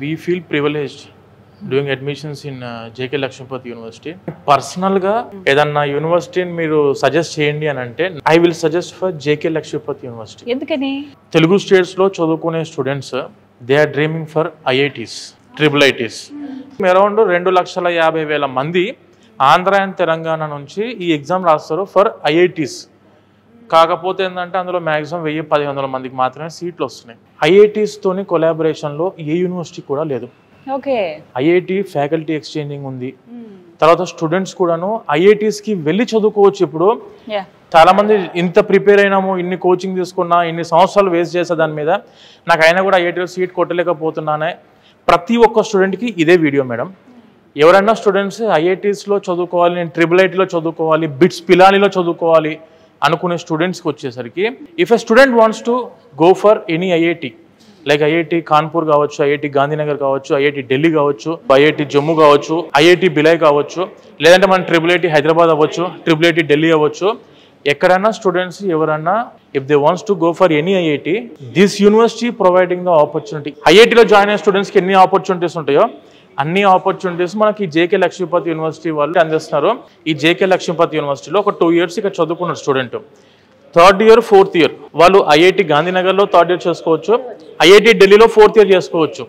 We feel privileged doing admissions in JK Lakshmipathy University. పర్సనల్గా ఏదన్నా యూనివర్సిటీని మీరు సజెస్ట్ చేయండి అని అంటే I will suggest for JK Lakshmipathy University. ఎందుకని? తెలుగు స్టేట్స్లో చదువుకునే students they are dreaming for IITs, IIITs. Around 2,50,000 మంది ఆంధ్ర అండ్ తెలంగాణ నుంచి ఈ ఎగ్జామ్ రాస్తారు ఫర్ IITs. కాకపోతే ఏంటంటే అందులో మ్యాక్సిమం 1,000-1,500 మందికి మాత్రమే సీట్లు వస్తున్నాయి. IITస్తోని కొలాబరేషన్లో ఏ యూనివర్సిటీ కూడా లేదు. ఓకే. IIT ఫ్యాకల్టీ ఎక్స్చేంజింగ్ ఉంది. తర్వాత స్టూడెంట్స్ కూడాను IITస్కి వెళ్ళి చదువుకోవచ్చు. ఇప్పుడు చాలా మంది ఇంత ప్రిపేర్ అయినాము, ఇన్ని కోచింగ్ తీసుకున్నా, ఇన్ని సంవత్సరాలు వేస్ట్ చేసే దాని మీద నాకు అయినా కూడా IITలో సీట్ కొట్టలేకపోతున్నానే. ప్రతి ఒక్క స్టూడెంట్కి ఇదే వీడియో మేడం. ఎవరైనా స్టూడెంట్స్ IITస్లో చదువుకోవాలి, నేను IIITలో చదువుకోవాలి, బిట్స్ పిలానీలో చదువుకోవాలి అనుకునే స్టూడెంట్స్కి వచ్చేసరికి if a student wants to go for any IIT like IIT Kanpur కావచ్చు, IIT గాంధీనగర్ కావచ్చు, IIT ఢిల్లీ కావచ్చు, IIT జమ్మూ కావచ్చు, IIT బిలాయ్ కావచ్చు, లేదంటే మన IIIT హైదరాబాద్ అవ్వచ్చు, IIIT ఢిల్లీ అవ్వచ్చు, ఎక్కడైనా స్టూడెంట్స్ ఎవరన్నా if they wants to go for any IIT this university providing the opportunity. IITలో జాయిన్ అయిన స్టూడెంట్స్కి ఎన్ని ఆపర్చునిటీస్ ఉంటాయో అన్ని ఆపర్చునిటీస్ మనకి JK Lakshmipathy University వాళ్ళు అందిస్తున్నారు. ఈ JK Lakshmipathy Universityలో ఒక 2 years ఇక్కడ చదువుకున్నారు student. 3rd year, 4th year వాళ్ళు IIT గాంధీనగర్లో 3rd year చేసుకోవచ్చు, IIT ఢిల్లీలో 4th year చేసుకోవచ్చు.